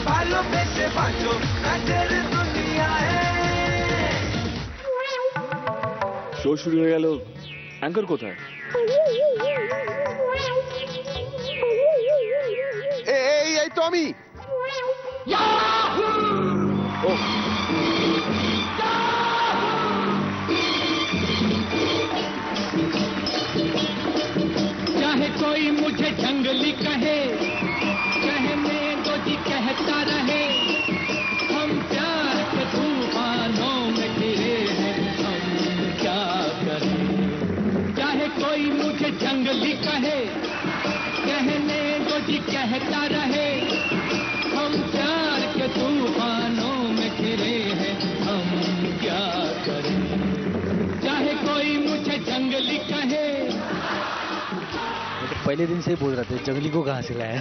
ভালোবেসে বাঁচো কাছের দুনিয়ায়। শো শুরু হয়ে গেল, অ্যাঙ্কর কোথায়? এই তো আমি। चाहे कोई मुझे जंगली कहे, कहने दो जी कहता रहे, हम प्यार के तूफानों में घिरे हैं, हम क्या करें। चाहे कोई मुझे जंगली कहे, कहने दो जी कहता रहे, हम प्यार के तूफानों में घिरे हैं, हम क्या करें। चाहे कोई मुझे जंगली कहे। पहले दिन से ही बोल रहे थे जंगली को कहाँ से लाया।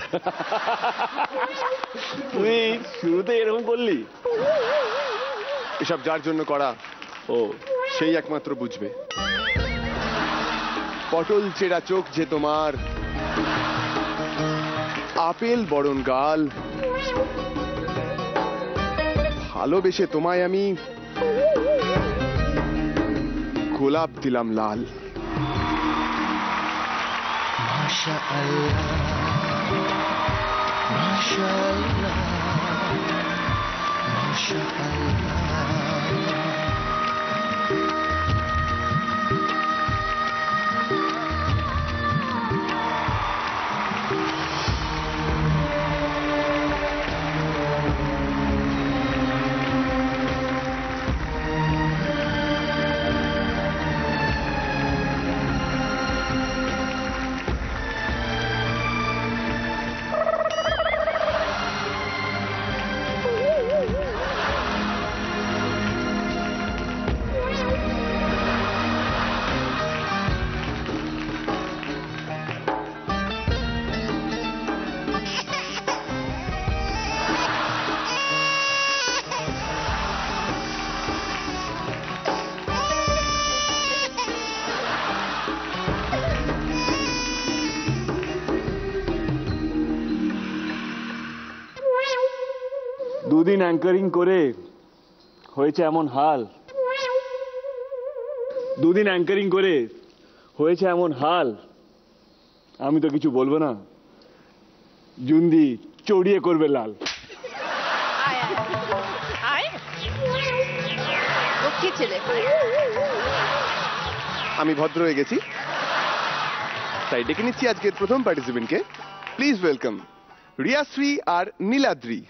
তুই শুরুতে এরকম করলি? এসব যার জন্য করা ও সেই একমাত্র বুঝবে। পটল চেরা চোখ যে তোমার, আপেল বরণ গাল, ভালোবেসে তোমায় আমি গোলাপ দিলাম লাল। माशाअल्लाह, माशाअल्लाह, माशाअल्लाह। দুদিন অ্যাঙ্কারিং করে হয়েছে এমন হাল, দুদিন অ্যাঙ্কারিং করে হয়েছে এমন হাল, আমি তো কিছু বলবো না, জুন্দি চড়িয়ে করবে লাল। আমি ভদ্র হয়ে গেছি, তাই ডেকে নিচ্ছি আজকের প্রথম পার্টিসিপেন্টকে। প্লিজ ওয়েলকাম রিয়াশ্রী আর নীলাদ্রি।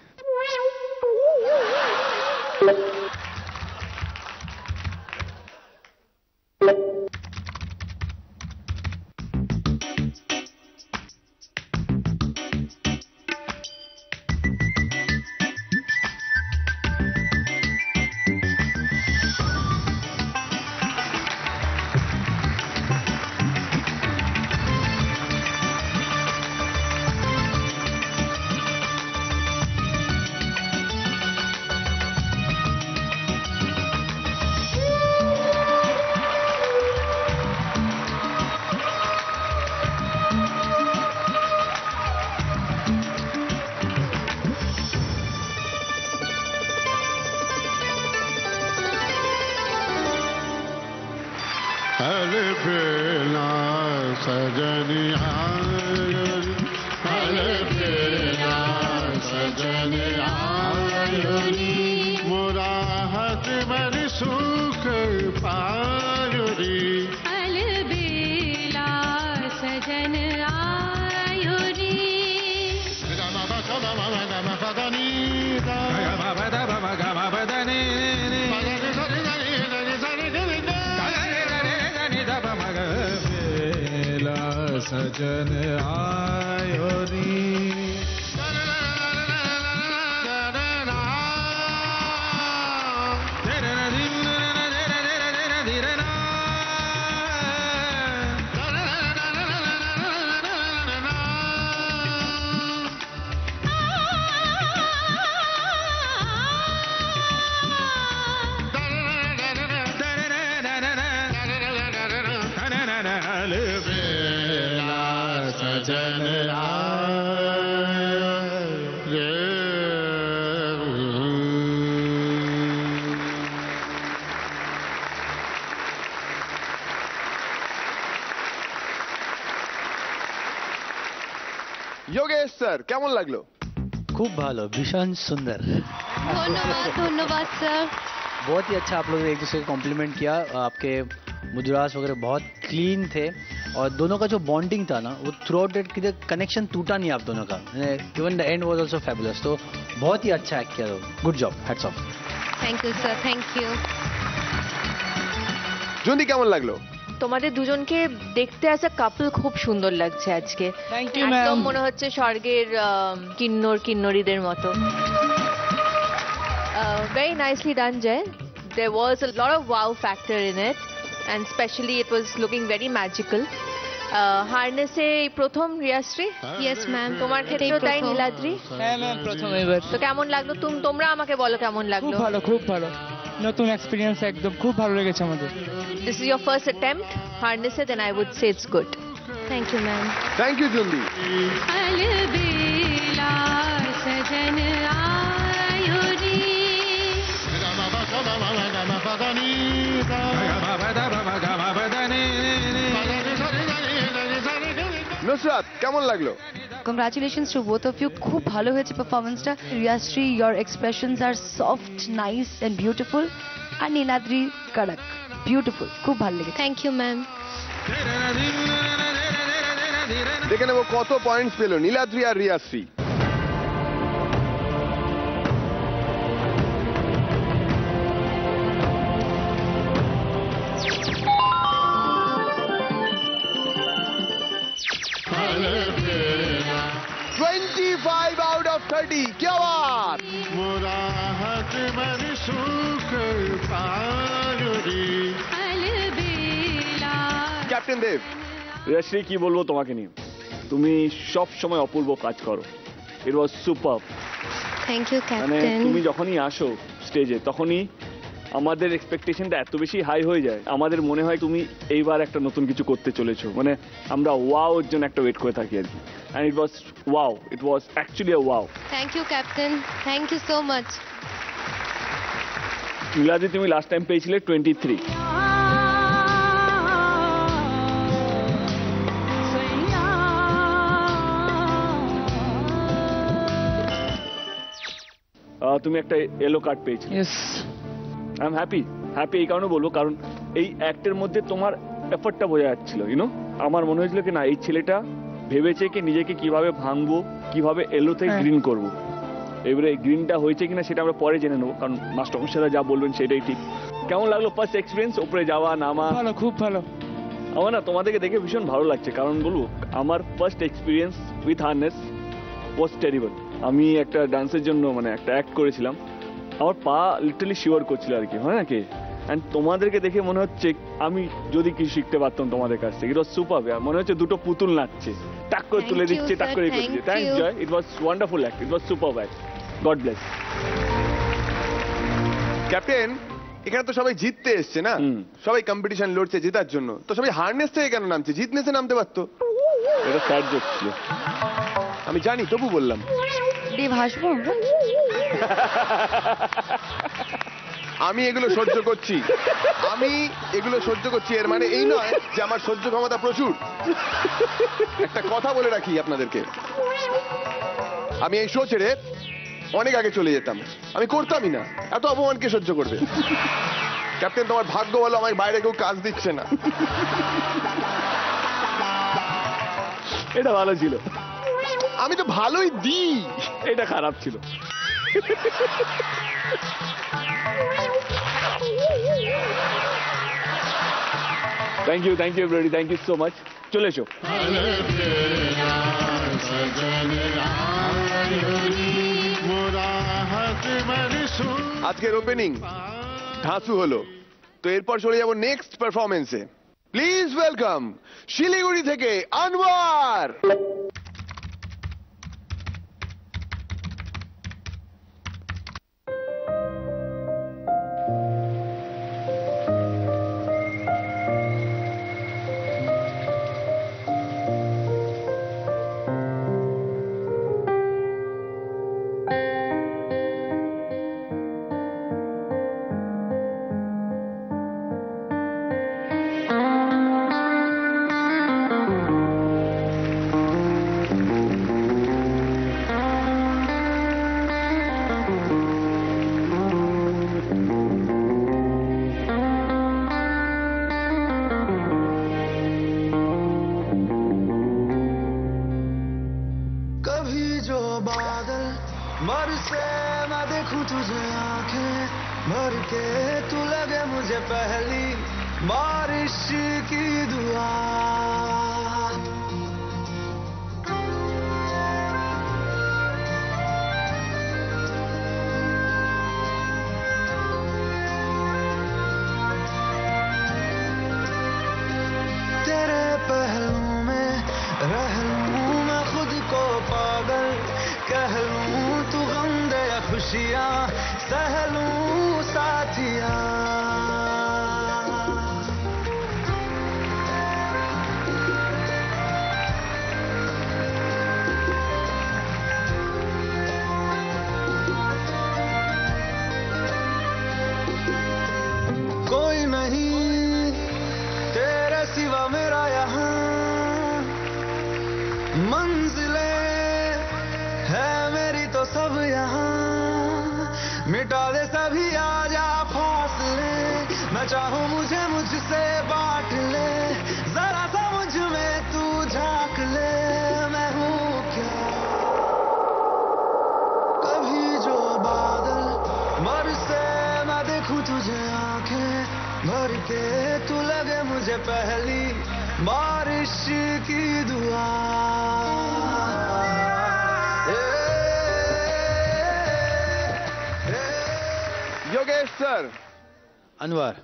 अलबेला सजनिया, अलबेला सजनिया, मोरा हाथ बर सुख पायुरी। अलबेला सजन आयुरी। सजन आयो री। सजन যোগেশ স্যার কেমন লাগলো? खूब भालो भीषण सुंदर। ধন্যবাদ ধন্যবাদ স্যার। बहुत ही अच्छा आप लोगों ने एक दूसरे को कॉम्प्लीमेंट किया। आपके मुद्रास वगैरह बहुत क्लीन थे और दोनों का जो बॉन्डिंग था ना वो थ्रू आउट डेट किधर कनेक्शन टूटा नहीं आप दोनों का। Even the end was also fabulous. तो बहुत ही अच्छा एक्ट किया। Good job, hats off. Thank you sir, thank you. Jundi কেমন লাগলো? তোমাদের দুজনকে দেখতে অ্যাজ আ কাপল খুব সুন্দর লাগছে আজকে। থ্যাংক ইউ একদম মনে হচ্ছে স্বর্গের কিন্নরীদের মতো। Very nicely done, Jay. There was a lot of wow factor in it, and especially it was looking very magical. হারনেসে প্রথম রিয়াশ্রী? Yes ma'am. তোমার ক্ষেত্রেও তাই নীলাদ্রি? হ্যাঁ ম্যাম, প্রথম এবার। তো কেমন লাগলো? তোমরা আমাকে বলো কেমন খুব লাগলো? ভালো, খুব ভালো, নতুন এক্সপিরিয়েন্স, একদম খুব ভালো লেগেছে আমাদের। This is your first attempt harness, then I would say it's good. Thank you ma'am. Thank you Jundi. अलबेला सजन आयो रे। নুসরাত কেমন লাগলো? Congratulations to both of you. খুব ভালো হয়েছে পারফরমেন্সটা। রিয়াশ্রী, your expressions are soft, nice and beautiful. R Niladri, kadak, beautiful. খুব ভালো লেগেছে। Thank you ma'am. দেখে নেবো কত পয়েন্টস পেল নীলাদ্রি আর রিয়াশ্রী। Five out of 30। क्या बात! मुराहत मर सुख पायुरी। अलबेला। ক্যাপ্টেন দেব, রিয়াশ্রী কি বলবো তোমাকে নিয়ে, তুমি সব সময় অপূর্ব কাজ করো। ইট ওয়াজ সুপার। থ্যাংক ইউ মানে ক্যাপ্টেন। তুমি যখনই আসো স্টেজে তখনই আমাদের এক্সপেকটেশনটা এত বেশি হাই হয়ে যায়, আমাদের মনে হয় তুমি এইবার একটা নতুন কিছু করতে চলেছো। মানে আমরা ওয়াও এর জন্য একটা ওয়েট করে থাকি আর কি। And it was wow, it was actually a wow. Thank you captain, thank you so much. Niladri, তুমি লাস্ট টাইম পেয়েছিলে 23। তুমি একটা ইয়েলো কার্ড পেয়েছিলে। Yes. I am happy. Happy এই কারণে বলবো কারণ এই অ্যাক্টের মধ্যে তোমার এফর্টটা বোঝা যাচ্ছিল। ইউনো, আমার মনে হয়েছিল কি না এই ছেলেটা ভেবেছে কি নিজেকে কিভাবে ভাঙবো, কিভাবে এলো থেকে গ্রিন করবো। এবারে গ্রিনটা হয়েছে কিনা সেটা আমরা পরে জেনে নেবো, কারণ মাস্টারমশাইরা যা বলবেন সেটাই ঠিক। কেমন লাগলো ফার্স্ট এক্সপিরিয়েন্স, উপরে যাওয়া নামা? ভালো, খুব ভালো। আমার না তোমাদেরকে দেখে ভীষণ ভালো লাগছে, কারণ বলবো আমার first experience with harness was terrible. আমি একটা ডান্সের জন্য মানে একটা অ্যাক্ট করেছিলাম, আমার পা লিটারালি শিওর করছিল আর কি, হয় নাকি? অ্যান্ড তোমাদেরকে দেখে মনে হচ্ছে আমি যদি কিছু শিখতে পারতাম তোমাদের কাছ থেকে। ইট ওয়াজ সুপার। মনে হচ্ছে দুটো পুতুল নাচছে, টাক করে তুলে Thank you, দিচ্ছে, টাক sir. করে Thank দিচ্ছে। Thanks you. Joy, it was wonderful act, it was super act. God bless. Captain, এখানে তো সবাই জিততে এসছে না, সবাই কম্পিটিশন লড়ছে জেতার জন্য, তো সবাই হারনেস থেকে কেন নামছে? জিতনেসে নামতে পারতো। এটা স্যাড জোক ছিল, আমি জানি, তবু বললাম। দেব, হাসবো আমরা? আমি এগুলো সহ্য করছি, আমি এগুলো সহ্য করছি, এর মানে এই নয় যে আমার সহ্য ক্ষমতা প্রচুর। একটা কথা বলে রাখি আপনাদেরকে, আমি এই শো ছেড়ে অনেক আগে চলে যেতাম, আমি করতামই না, এত অপমানকে সহ্য করবে। ক্যাপ্টেন, তোমার ভাগ্য বলো আমায় বাইরে কেউ কাজ দিচ্ছে না। এটা ভালো ছিল। আমি তো ভালোই দিই। এটা খারাপ ছিল। Thank you everybody, thank you so much. চলে এসো। আজকের ওপেনিং ধাঁসু হলো, তো এরপর চলে যাবো নেক্সট পারফরমেন্সে। প্লিজ ওয়েলকাম শিলিগুড়ি থেকে আনোয়ার। मैं देखूं तुझे आंखें भर के, तू लगे मुझे पहली बारिश की दुआ। तेरे पहलू में रह लूं मैं खुद को पागल, कह लूं तू गम दे या खुशियां सह लूं साथिया। कोई नहीं तेरे सिवा मेरा यहाँ, मंजिलें है मेरी तो सब यहाँ। मिटा दे सभी आजा फासले, मैं चाहूँ मुझे मुझसे बांट ले, जरा सा मुझ में तू झांक ले। मैं हूँ क्या कभी जो बादल बरसे, मैं देखूं तुझे आंखें भर के, तू लगे मुझे पहली बारिश की दुआ। Yogesh sir. Anwar,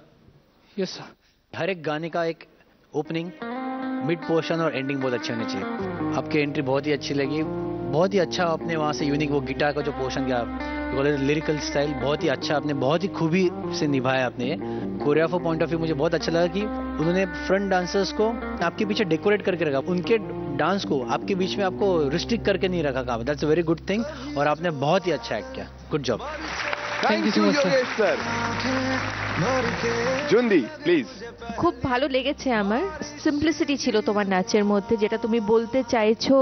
yes sir. हर एक गाने का एक ओपनिंग, मिड पोर्शन और एंडिंग बहुत अच्छे होने चाहिए। आपकी एंट्री बहुत ही अच्छी लगी, बहुत ही अच्छा आपने वहाँ से यूनिक वो गिटार का जो पोर्शन किया, लिरिकल स्टाइल बहुत ही अच्छा, आपने बहुत ही खूबी से निभाया आपने। कोरियोग्राफर पॉइंट ऑफ व्यू मुझे बहुत अच्छा लगा कि उन्होंने फ्रंट डांसर्स को आपके पीछे डेकोरेट करके रखा, उनके डांस को आपके बीच में आपको रिस्ट्रिक्ट करके नहीं रखा काम। That's a very good thing और आपने बहुत ही अच्छा एक्ट किया। Good job. Thank you Yogesh sir. Jundi please. খুব ভালো লেগেছে আমার। সিম্পলিসিটি ছিল তোমার নাচের মধ্যে, যেটা তুমি বলতে চাইছো,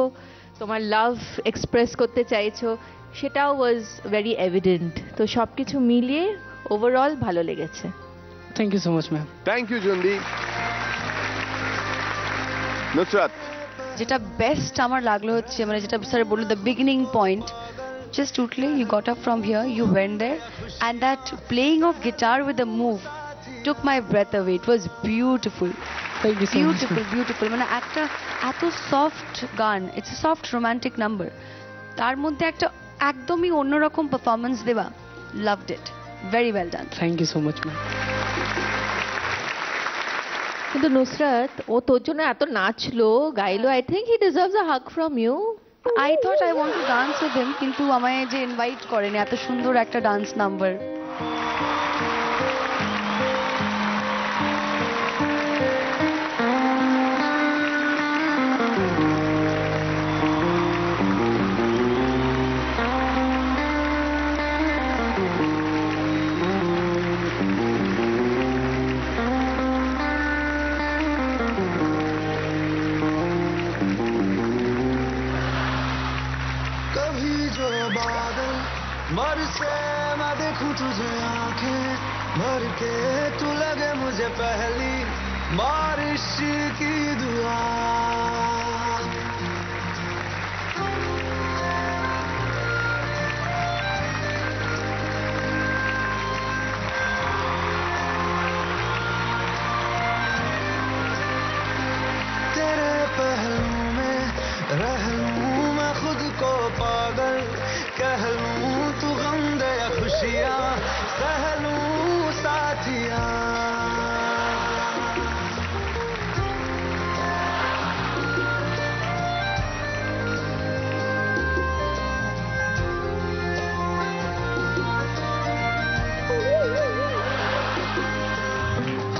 তোমার লাভ এক্সপ্রেস করতে চাইছো, সেটাও ওয়াজ ভেরি এভিডেন্ট। তো সবকিছু মিলিয়ে ওভারঅল ভালো লেগেছে। Thank you so much ma'am. Thank you Jundi. Nusrat. যেটা বেস্ট আমার লাগলো হচ্ছে, মানে যেটা স্যার বললো the beginning point, just totally you got up from here, you went there, and that playing of guitar with the move took my breath away. It was beautiful. Thank you so Beautiful, much. beautiful. মানে একটা এত soft গান, it's a soft romantic number, তার মধ্যে একটা একদমই অন্যরকম performance দেওয়া, loved it, very well done. Thank you so much ma'am. কিন্তু নুসরাত, ও তোর জন্য এত নাচলো গাইলো, I think he deserves a hug from you. I thought I want to dance with him, কিন্তু আমায় যে ইনভাইট করেন, এত সুন্দর একটা ডান্স নাম্বার। कभी जो बादल बरसे, मैं देखूं तुझे आंखें भर के, तू लगे मुझे पहली बारिश की दुआ। तेरे पहलू में रह लूं मैं खुद को पागल, कह लूं तू गम दे या खुशियां सह लूं साथिया।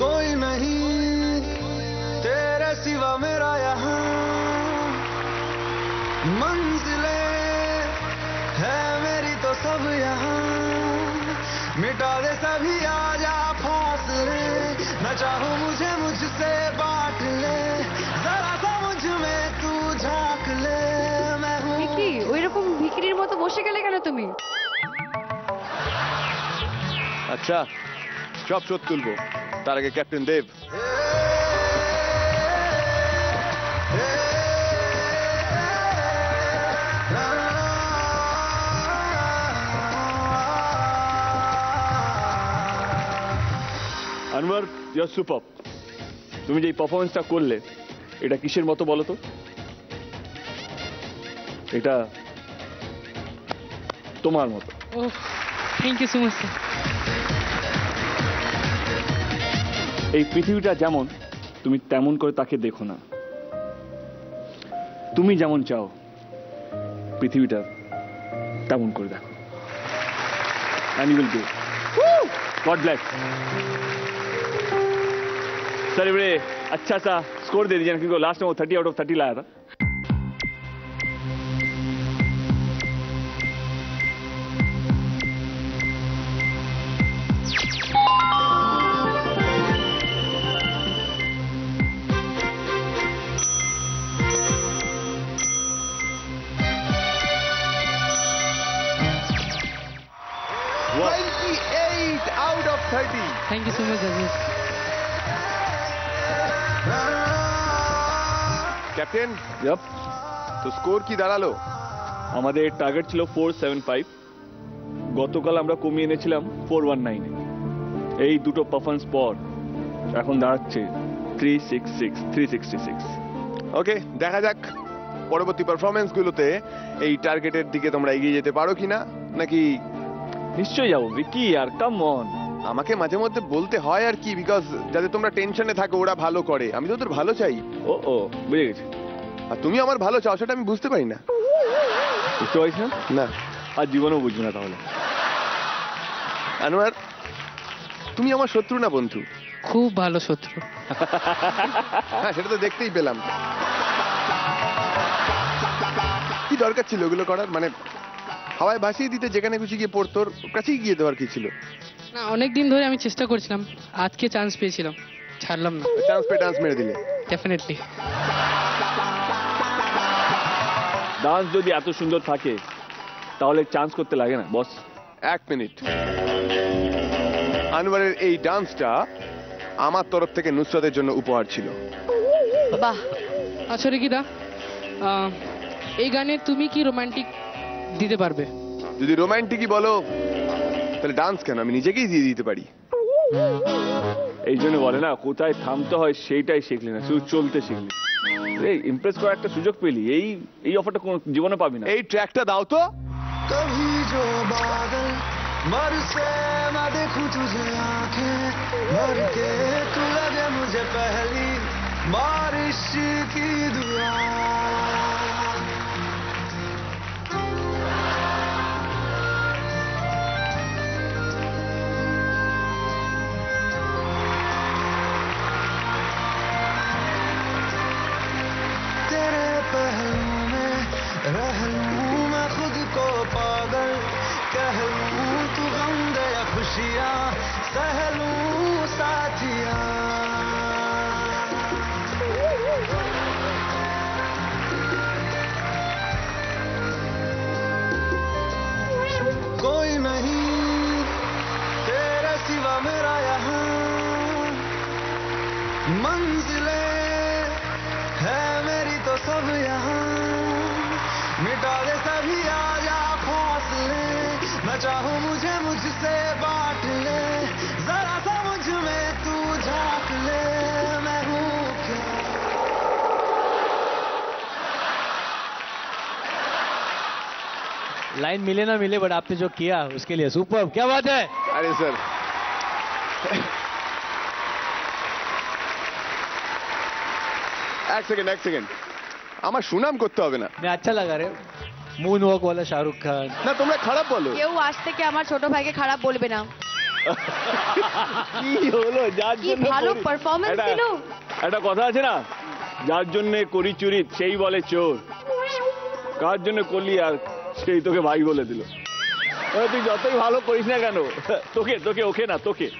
कोई नहीं तेरे सिवा मेरा यहाँ, मंजिलें है मेरी तो सब यहाँ। मिटा दे सभी आजा फासले, मैं चाहूँ मुझे मुझसे बांट ले, जरा सा मुझ में तू झांक ले। मैं हूँ ভিকি, ওইরকম ভিকিরির মতো বসে গেলে কেন তুমি? আচ্ছা সব শোধ তুলবো, তার আগে ক্যাপ্টেন দেব। Anwar you are super. তুমি যে পারফরমেন্সটা করলে এটা কিসের মতো বলো তো? এটা তোমার মতো। Oh thank you so much sir. এই পৃথিবীটা যেমন তুমি তেমন করে তাকে দেখো না। তুমি যেমন চাও পৃথিবীটা তেমন করে দেখো। And you will do. God bless. Sir बड़े अच्छा सा स्कोर दे दीजिए क्योंकि लास्ट में वो 30 आउट ऑफ 30 लाया था। Wow. 28 out of 30. Thank you so much জাজিস। Captain, Yup. তো স্কোর কি দাঁড়ালো? আমাদের টার্গেট ছিল 475, গতকাল আমরা কমিয়ে এনেছিলাম 419। এই দুটো পারফরমেন্স পর এখন দাঁড়াচ্ছে 366। ওকে, দেখা যাক পরবর্তী পারফরমেন্স গুলোতে এই টার্গেটের দিকে তোমরা এগিয়ে যেতে পারো কিনা, নাকি নিশ্চয়ই যাবো ভিকি, আর কাম অন। আমাকে মাঝে মধ্যে বলতে হয় আর কি, বিকজ যাতে তোমরা টেনশনে থাকো ওরা ভালো করে, আমি তো ওদের ভালো চাই। ও বুঝে গেছি। আর তুমি আমার ভালো চাও সেটা আমি বুঝতে পারি না। বুঝতে পারিস না? না আর জীবনেও বুঝবি না তাহলে। আনোয়ার, তুমি আমার শত্রু না বন্ধু? খুব ভালো শত্রু। হ্যাঁ, সেটা তো দেখতেই পেলাম। কি দরকার ছিল ওগুলো করার? মানে হাওয়ায় ভাসিয়ে দিতে, যেখানে খুশি গিয়ে পড়তো, ওর কাছেই গিয়ে দেওয়ার কি ছিল? না, অনেক দিন ধরে আমি চেষ্টা করছিলাম, আজকে চান্স পেয়েছিলাম, ছাড়লাম না। চান্স পেয়ে ডান্স মেরে দিলে। ডেফিনেটলি। ডান্স যদি এত সুন্দর থাকে তাহলে চান্স করতে লাগে না বস। 1 মিনিট। আনোয়ারের এই ডান্সটা আমার তরফ থেকে নুসরাতের জন্য উপহার ছিল। বাহ, আচ্ছা রিকিদা, এই গানে তুমি কি রোমান্টিক দিতে পারবে? যদি রোমান্টিকই বলো তাহলে ডান্স কেন, আমি নিজেকেই দিয়ে দিতে পারি। এই জন্য বলে না, কোথায় থামতে হয় সেইটাই শিখলি না, শুধু চলতে শিখলি। এই ইমপ্রেস করার একটা সুযোগ পেলি, এই অফারটা কোন জীবনে পাবি না। এই ট্র্যাকটা দাও তো। कभी जो बादल बरसे मैं देखूं तुझे आंखें भर के, तू लगे मुझे पहली बारिश की दुआ। तेरे पहलू में रह लूं मैं खुद को पागल, कह लूं तू गम दे या खुशियां सह लूं साथिया। कोई नहीं तेरे सिवा मेरा यहाँ, मंजिलें है मेरी तो सब यहाँ, मिटा दे सभी आजा फासले, मैं चाहूँ मुझे मुझसे बांट ले, जरा सा मुझ में तू झांक ले, मैं हूँ क्या। लाइन मिले ना मिले, बट आपने जो किया उसके लिए सुपर। क्या बात है। আরে স্যার, এক সেকেন্ড, আমার সুনাম করতে হবে না। मैं अच्छा लगा रे, मून वॉक वाला शाहरुख खान। না, তোমরা খারাপ বলো। কেউ আজ থেকে আমার ছোট ভাইকে খারাপ বলবে না। কি হলো? যার কি জন্য ভালো করি- পারফরম্যান্স একটা- ছিল। একটা কথা আছে না, যার জন্য করি চুরি সেই বলে চোর। কার জন্য করলি আর সেই তোকে ভাই বলে দিল। তুই যতই ভালো করিস না কেন, তোকে ওকে না, তোকে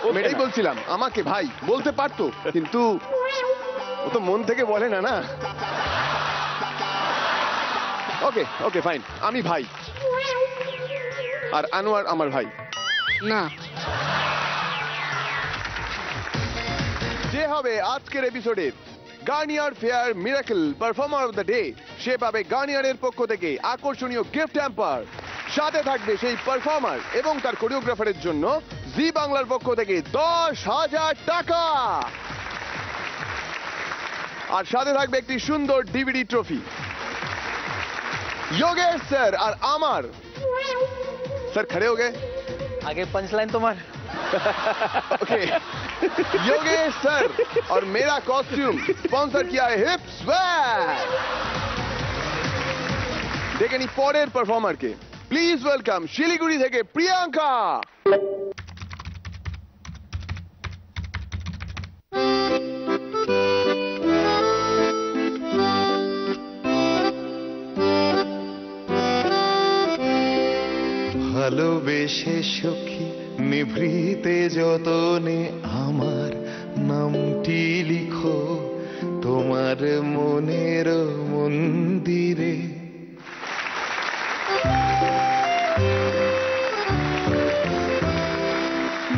আমি এটাই বলছিলাম, আমাকে ভাই বলতে পারতো, কিন্তু ও তো মন থেকে বলে না। না, ওকে ফাইন, আমি ভাই আর আনোয়ার আমার ভাই না। যে হবে আজকের এপিসোডের Garnier fair miracle performer of the day, সে পাবে গার্নিয়ারের পক্ষ থেকে আকর্ষণীয় গিফট হ্যাম্পার। সাথে থাকবে সেই পারফর্মার এবং তার কোরিওগ্রাফারের জন্য জি বাংলার পক্ষ থেকে 10,000 টাকা, আর সাথে থাকবে একটি সুন্দর ডিভিডি ট্রফি। योगेश सर और अमर सर खड़े हो गए। आगे पंच लाइन तो मार। ओके, योगेश सर और मेरा कॉस्ट्यूम स्पॉन्सर किया है हिप स्वैग। देखें परेर परफॉर्मर के, प्लीज वेलकम শিলিগুড়ি থেকে প্রিয়াঙ্কা। ভালোবেসে সখী নিভৃতে যতনে আমার নামটি লিখো তোমার মনের মন্দিরে।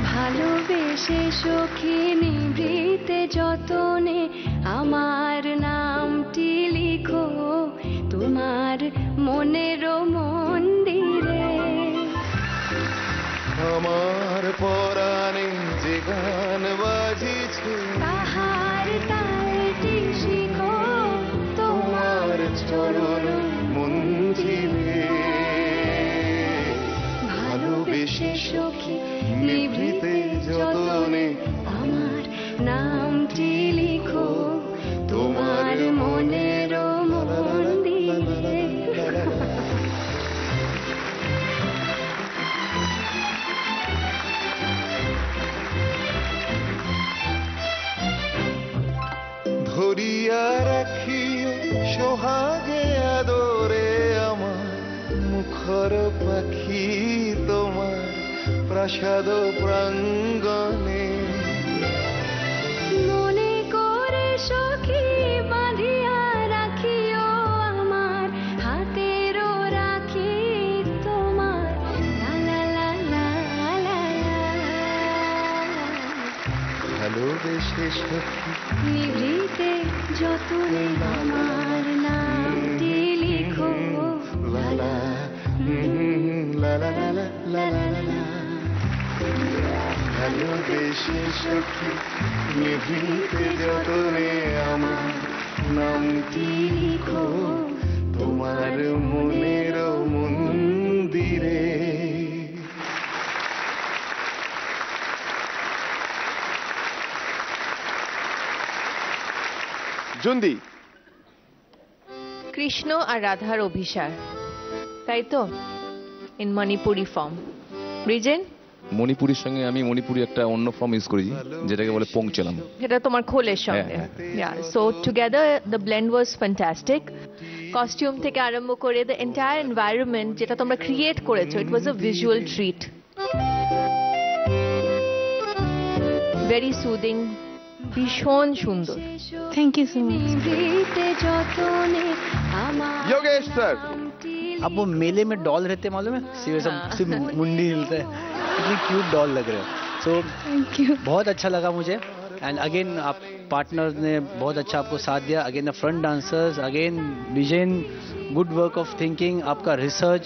ভালোবেসে সখী নিভৃতে যতনে আমার নামটি লিখো তোমার মনের মন্দিরে। আমার পরাণে যে গান বাজিছে তাহার তালটি শিখো তোমার চরণ মঞ্জিলে। ভালোবেসে সখী নিভৃতে যতনে আমার নামটি লিখো তোমার মনের মন্দিরে। ধরিয়া রাখিও সোহাগে আদরে আমার মুখর পাখি তোমার প্রাসাদ প্রাঙ্গণে। মনে করে সখী বাঁধিয়া রাখিও আমার হাতের রাখি তোমার লা লা লা লা লা লা। ভালোবেসে সখী নিভৃতে যতনে আমার নামটি লিখো লা লা লা লা লা লা লা লা। ভালোবেসে সখী নিভৃতে যতনে আমার নামটি লিখো তোমার মনের মন্দিরে। জুন্দি, কৃষ্ণ আর রাধার অভিসার, তাই তো? In Manipuri form. রিজেন? মণিপুরির সঙ্গে আমি মণিপুরি একটা অন্য ফর্ম ইউজ করেছি যেটাকে বলে পোংচেলাম। এটা তোমার খোলের সঙ্গে। So together the blend was fantastic. Costume থেকে আরম্ভ করে দ্য এন্টায়ার এনভায়রনমেন্ট যেটা তোমরা ক্রিয়েট করেছো, it was a visual treat. Very soothing, ভীষণ সুন্দর। Thank you so much. নিভৃতে যতনে আমার योगेश सर। अब वो मेले में डॉल रहते हैं मालूम है, सिर्फ मुंडी हिलता है, कितनी क्यूट डॉल लग रहे हैं। So thank you. बहुत अच्छा लगा मुझे। एंड अगेन आप पार्टनर ने बहुत अच्छा आपको साथ दिया। Again the front dancers, again vision, good work of thinking, आपका रिसर्च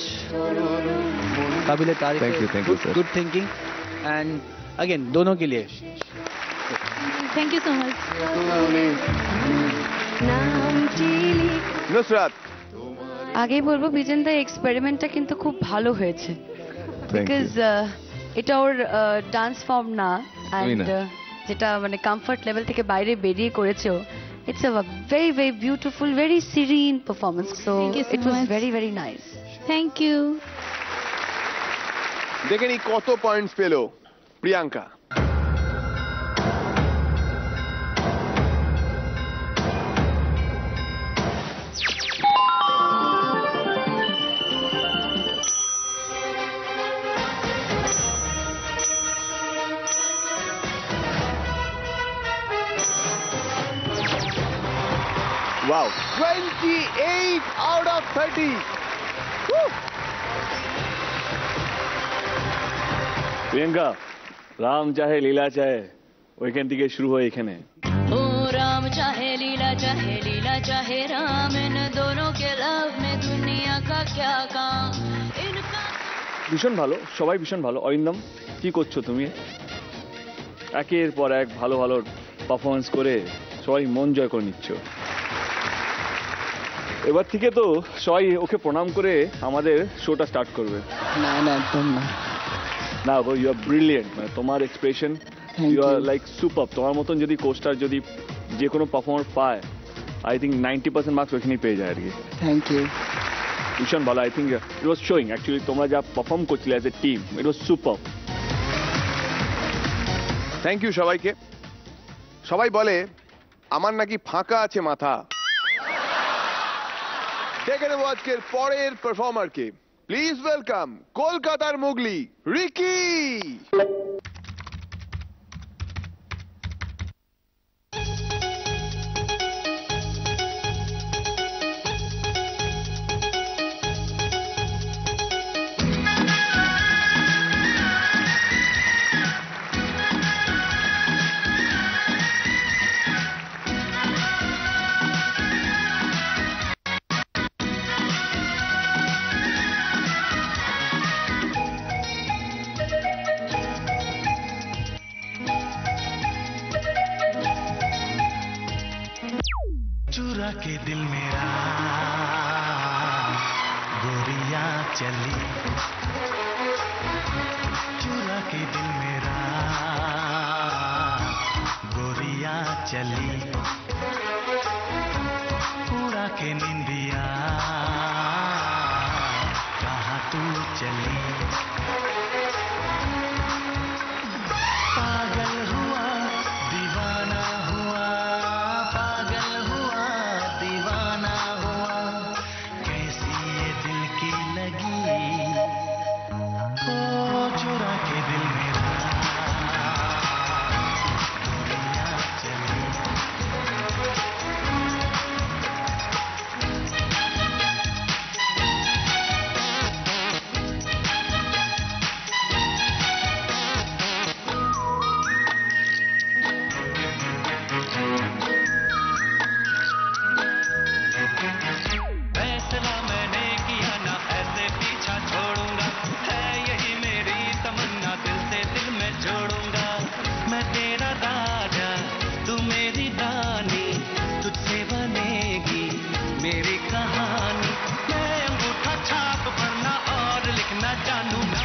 काबिल तारीफ है। Thank you, sir. Good thinking. And again दोनों के लिए थैंक यू सो मच। নামটি লিখো। নুসরাত, আগেই বলবো বিজেন দা এক্সপেরিমেন্টটা কিন্তু খুব ভালো হয়েছে, বিকজ এটা ওর ডান্স ফর্ম না, অ্যান্ড যেটা মানে কমফর্ট লেভেল থেকে বাইরে বেরিয়ে করেছে ও। It's a very very beautiful, very serene performance. So it was very very nice. Thank you. দেখেনি কত পয়েন্টস পেলো Priyanka. Wow, 28 out of 30. Woo! Priyanka, Ram চাহে লীলা চাহে ওইখান থেকে শুরু হয় এখানে। ओ राम चाहे लीला चाहे राम, इन दोनों के लव में दुनिया का क्या काम। इनका ভীষণ ভালো, সবাই ভীষণ ভালো। অরিন্দম, কি করছো তুমি? একের পর এক ভালো ভালো পারফরমেন্স করে সবাই মন জয় করে নিচ্ছ। এবার থেকে তো সবাই ওকে প্রণাম করে আমাদের শোটা স্টার্ট করবে। না না, একদম না। না গো, ইউ আর ব্রিলিয়েন্ট। মানে তোমার expression, you are like super. তোমার মতন যদি কোস্টার যদি যে কোনো পারফর্মার পায়, আই থিঙ্ক 90% মার্কস ওইখানেই পেয়ে যায় আর কি। Thank you. ভীষণ ভালো। I think it was showing actually, তোমরা যা পারফর্ম করছিলে as a team, it was super. Thank you সবাইকে। সবাই বলে আমার নাকি ফাঁকা আছে মাথা। দেখে নেবো আজকের পরের পারফর্মারকে। প্লিজ ওয়েলকাম কলকাতার মুগলি রিকি। चुरा के दिल मेरा गोरिया चली, चुरा के दिल मेरा गोरिया चली, उड़ा के निंदिया कहाँ तू चली। पागल हुआ दीवाना हुआ, पागल हुआ दीवाना हुआ, कैसी ये दिल की लगी, ओ चुरा के दिल मेरा गोरिया चली। फैसला मैंने किया ना ऐसे पीछा छोड़ूंगा, है यही मेरी तमन्ना, दिल से दिल में जोड़ूंगा। मैं तेरा राजा तू मेरी रानी, तुझसे बनेगी मेरी कहानी। मैं अंगूठा छाप भरना और लिखना जानूंगा।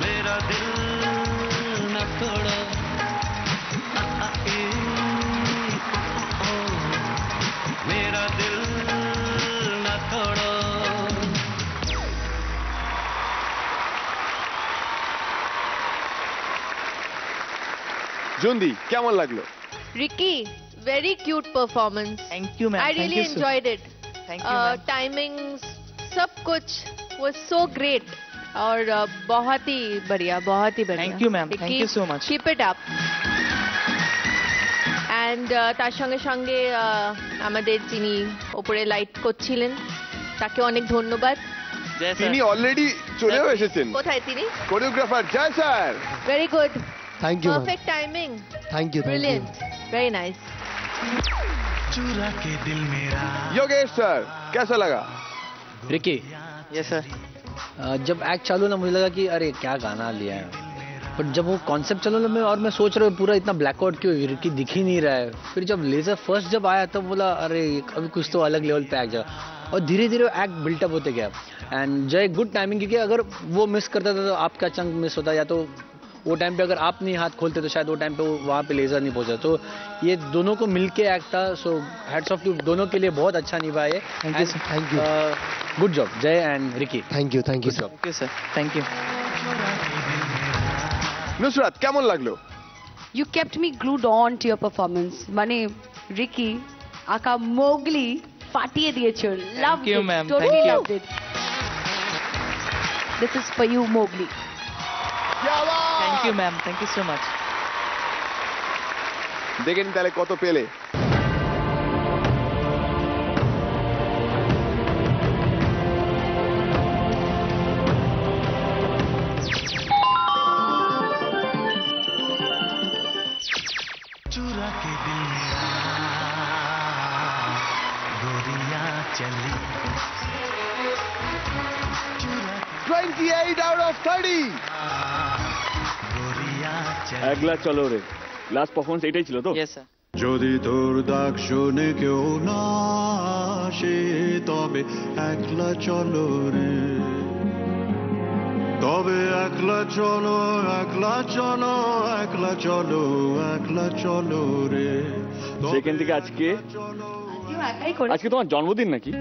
मेरा दिल न तोड़ो, मेरा दिल न तोड़ो। জুন্দি, কেমন লাগলো? Ricky, very cute performance. Thank you, ma'am. I Thank really you so- enjoyed it. Thank you, ma'am. Timings, सब कुछ was so great. और बहुत ही बढ़िया, बहुत ही बढ़िया। Thank you, ma'am. Thank Ricky, you so much. Keep it up. And তার সঙ্গে সঙ্গে আমাদের যিনি ওপরে লাইট করছিলেন, তাকে অনেক ধন্যবাদ। তিনি অলরেডি চলেও এসেছেন। কোথায় তিনি? Choreographer Joy sir. Very good. Thank you, ma'am. Perfect timing. Thank you, thank you. Brilliant. Very nice. चुरा के दिल मेरा। योगेश सर, कैसा लगा? Ricky, yes sir. जब एक्ट चालू ना मुझे लगा कि अरे क्या गाना लिया है, बट जब वो कॉन्सेप्ट चलो ना मैं सोच रहा हूँ पूरा इतना ब्लैकआउट क्यों, रिकी दिख ही नहीं रहा है। फिर जब लेजर फर्स्ट जब आया तब बोला अरे अभी कुछ तो अलग लेवल पे एक्ट जाएगा, और धीरे धीरे एक्ट बिल्टअप होते गया। एंड जय गुड टाइमिंग, क्योंकि अगर वो मिस करता था तो आपका चंक मिस होता, या तो वो टाइम पे अगर आप नहीं हाथ खोलते तो शायद वो टाइम पे वहाँ पे लेजर नहीं पहुंचा। तो ये दोनों को मिलके एक्ट था, सो हैट्स ऑफ टू दोनों के लिए, बहुत अच्छा निभाए। Thank you, sir. Thank you. Good job Jay and Ricky. Thank you, thank you, sir. Thank you, sir. Thank you. Nusrat, কেমন লাগলো? You kept me glued on to your performance. মানে Ricky আকা মোগলি ফাটিয়ে দিয়েছো। Loved you, it. ma'am. Totally Thank you. loved it. This is for you, Mowgli. Thank you, ma'am. Thank you so much. দেখে নি তাহলে কত পেলে। चुरा के दिल मेरा गोरिया चली 28 out of 30 गोरिया चली একলা চলো রে লাস্ট পারফরমেন্স এটাই ছিল তো यस सर যদি তোর ডাক শুনে কেউ না আসে তবে একলা চলো রে তবে একলা চলো একলা চলো একলা চলো একলা চলো রে সেখান থেকে আজকে একাই করে আজকে তোমার জন্মদিন নাকি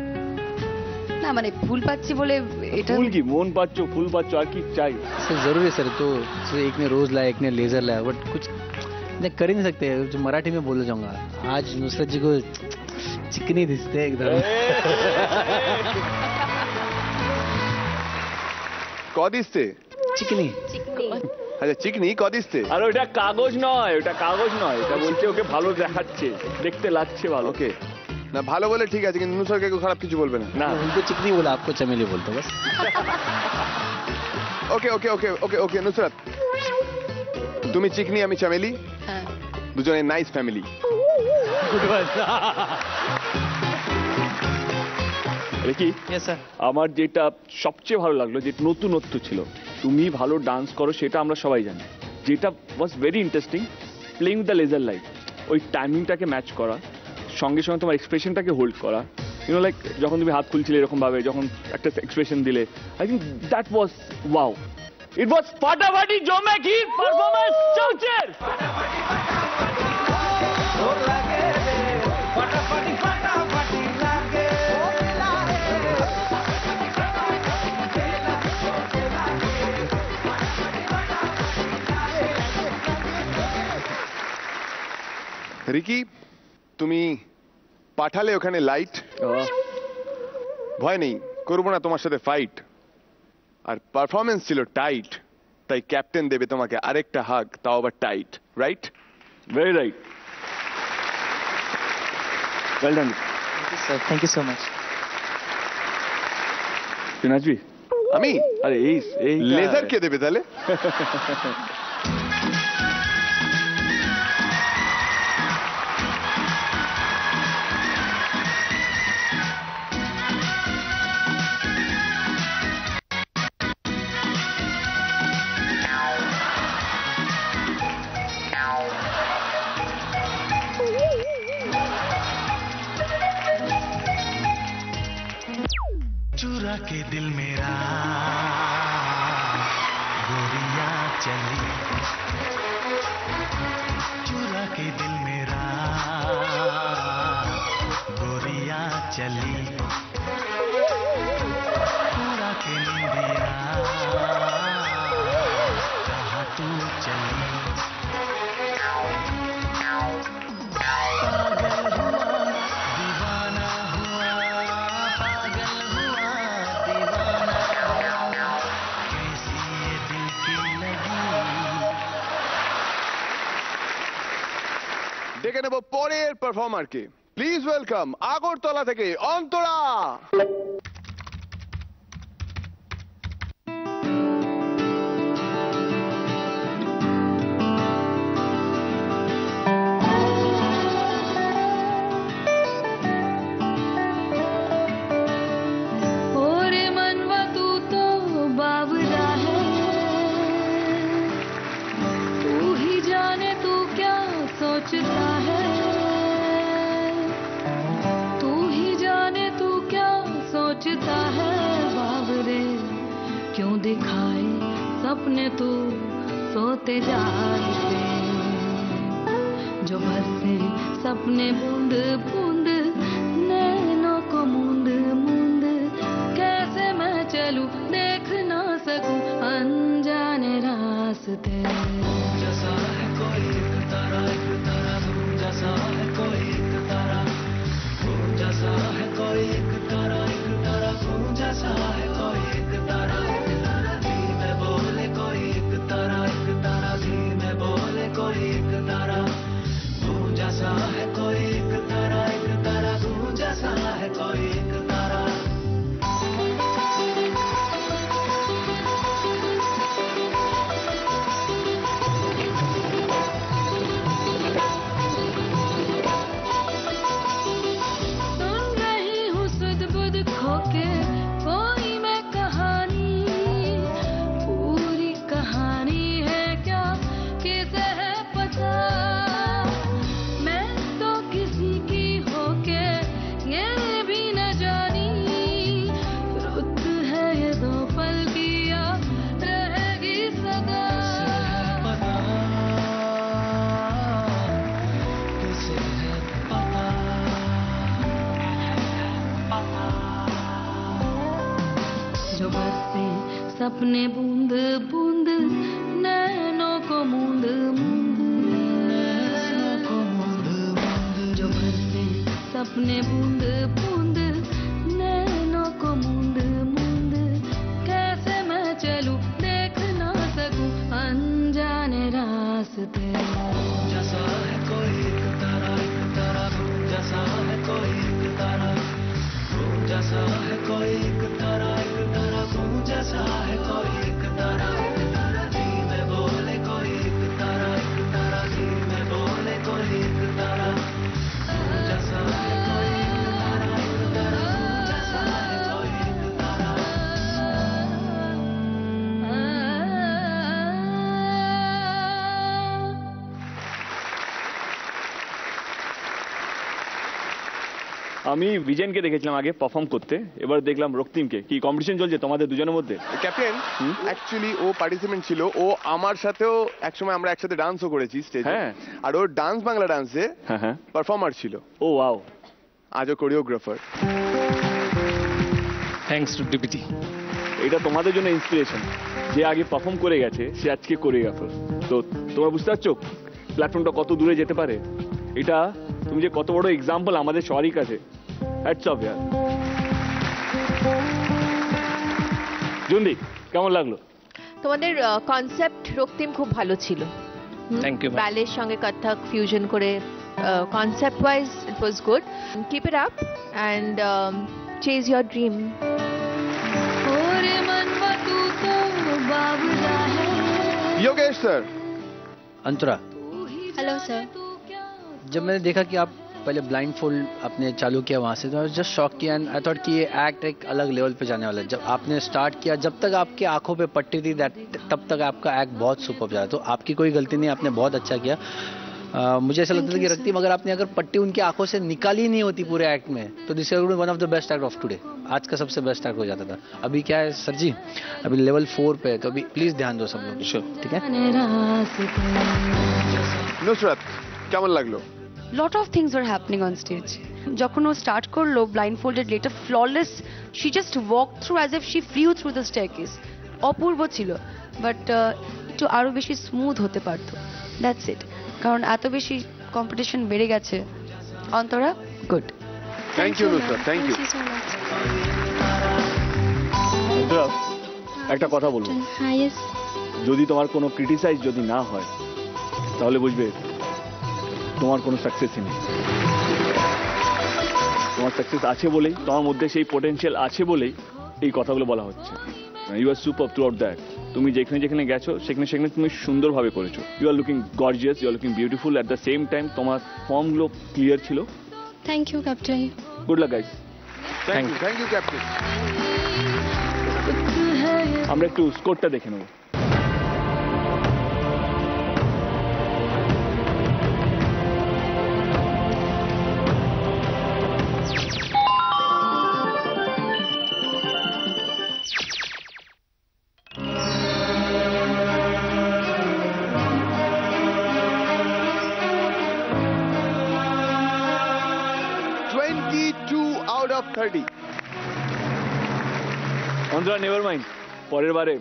না মানে ফুল পাচ্ছি বলে এটা ফুল কি মন পাচ্ছ ফুল পাচ্ছ আর কি চাই सर जरूरी है सर तो एक ने रोज लाया एक ने लेजर लाया बट कुछ नहीं कर ही नहीं सकते जो मराठी में बोलना चाहूंगा आज नुसरत जी को चिकनी दिखते एकदम কদিস্তে चिकनी আচ্ছা চিকনি কদিস্তে আর ওটা কাগজ নয় ওটা কাগজ নয় এটা বলছে ওকে ভালো দেখাচ্ছে দেখতে লাগছে ভালো ওকে না ভালো বলে ঠিক আছে কিন্তু নুসরকে কেউ খারাপ কিছু বলবে না ना उनको चिकनी बोला आपको चमेली बोलते बस ওকে ওকে ওকে ওকে ওকে নুসরত তুমি চিকনি আমি চামেলি হ্যাঁ দুজনে নাইস ফ্যামিলি কি यस सर আমার যেটা সবচেয়ে ভালো লাগলো যে নতুনত্ব ছিল তুমি ভালো ডান্স করো সেটা আমরা সবাই জানি যেটা was very interesting playing the laser light ওই টাইমিংটাকে ম্যাচ করা সঙ্গে সঙ্গে তোমার এক্সপ্রেশনটাকে হোল্ড করা ইউনো লাইক যখন তুমি হাত খুলছিলে এরকম ভাবে যখন একটা এক্সপ্রেশন দিলে I think that was wow it was ফাটাফাটি জমে কি পারফরম্যান্স চলছে রিকি তুমি পাঠালে ওখানে লাইট ভয় নেই করবো না তোমার সাথে ফাইট আর পারফরমেন্স ছিল টাইট তাই ক্যাপ্টেন দেবে তোমাকে আরেকটা হাগ তাও আবার tight right very right well done sir thank you so much তুই নাচবি আমি আরে এই এই লেজার কে দেবে তাহলে चुरा के दिल मेरा गोरिया चली चुरा के दिल मेरा गोरिया चली चुरा के निंदिया कहाँ तू चली ডেকে নেব পরের পারফর্মারকে প্লিজ ওয়েলকাম আগরতলা থেকে অন্তরা ओरे मनवा तू तो बावरा है तू ही जाने तू क्या सोचता है तू ही जाने तू क्या सोचता है बावरे क्यों दिखाए सपने तू सोते जाते जो बरसे सपने बूंद बूंद नैनों को मूंद मूंद कैसे मैं चलूं देख ना सकूं अनजाने रास्ते जैसा है कोई एक तारा तुम जैसा है कोई एक तारा तुम जैसा है कोई एक तारा तुम जैसा है कोई एक तारा धीमे बोले कोई एक तारा धीमे बोले कोई एक तारा तुम जैसा है कोई एक तारा सपने बूंद बूंद नैनों को मूंद मूंद नैनों को मूंद मूंद जो बरसे सपने बूंद बूंद नैनों को मूंद मूंद कैसे मैं चलूं देख ना सकूं अनजाने रास्ते जैसा है कोई एक तारा जैसा है कोई एक तारा जैसा है कोई एक तारा जैसा है कोई एक तारा जी में बोले कोई एक तारा जी में बोले कोई एक तारा जैसा है कोई एक तारा जैसा है कोई एक तारा আমি বিজেনকে দেখেছিলাম আগে পারফর্ম করতে, এবার দেখলাম রক্তিমকে। কি কম্পিটিশন চলছে তোমাদের দুজনের মধ্যে? ক্যাপ্টেন অ্যাকচুয়ালি ও পার্টিসিপেন্ট ছিল, ও আমার সাথেও একসময় আমরা একসাথে ডান্সও করেছি স্টেজে। হ্যাঁ। আর ও ডান্স বাংলা ডান্সে পারফর্মার ছিল। ও ওয়াও। আজও কোরিওগ্রাফার। Thanks to DPT. এটা তোমাদের জন্য ইন্সপিরেশন, যে আগে পারফর্ম করে গেছে সে আজকে কোরিওগ্রাফার। তো তোমরা বুঝতে পারছো প্ল্যাটফর্মটা কত দূরে যেতে পারে। এটা তুমি যে কত বড় এক্সাম্পল আমাদের সবারই কাছে। হ্যাটস অফ ইয়ার। জুন্দি কেমন লাগলো? তোমাদের কনসেপ্ট রক্তিম খুব ভালো ছিল। Thank you. ব্যালের সঙ্গে কত্থক ফিউশন করে concept wise it was good. Keep it up and chase your dream. Yogesh sir. Antara, hello sir. जब मैंने देखा कि आप पहले ब्लाइंड फोल्ड आपने चालू किया वहाँ से, तो आई जस्ट शॉक किया एंड आई थॉट कि ये एक्ट एक अलग लेवल पे जाने वाला है। जब आपने स्टार्ट किया, जब तक आपकी आंखों पे पट्टी थी तब तक आपका एक्ट बहुत सुपर जा रहा। तो आपकी कोई गलती नहीं, आपने बहुत अच्छा किया। मुझे ऐसा लगता था कि रक्तिम अगर पट्टी उनकी आंखों से निकाली नहीं होती पूरे एक्ट में, तो this is one of the best act of today. आज का सबसे बेस्ट एक्ट हो जाता था। अभी क्या है सर जी, अभी लेवल 4 पे है, तो अभी प्लीज ध्यान दो सब लोग। ठीक है। নুসরাত কেমন লাগলো? Lot of things were happening on stage. যখন ও স্টার্ট করলো blindfolded later flawless, she just walk through as if she flew through the staircase. অপূর্ব ছিল, বাট একটু আরো বেশি স্মুথ হতে পারতো। That's it. কারণ এত বেশি কম্পিটিশন বেড়ে গেছে। Antara good. Thank you Nusrat, thank you. একটা কথা বলবো, যদি তোমার কোনো ক্রিটিসাইজ যদি না হয় তাহলে বুঝবে তোমার কোনো সাকসেসই নেই। তোমার সাকসেস আছে বলেই, তোমার মধ্যে সেই পোটেনশিয়াল আছে বলেই এই কথাগুলো বলা হচ্ছে। You are super throughout that. তুমি যেখানে যেখানে গেছো সেখানে সেখানে তুমি সুন্দরভাবে করেছো। You are looking gorgeous, you are looking beautiful. At the same time তোমার ফর্মগুলো ক্লিয়ার ছিল। Thank you captain. Good luck guys. Thank you captain. আমরা একটু স্কোরটা দেখে নেব। অন্তরা নেভার মাইন্ড, পরের বারে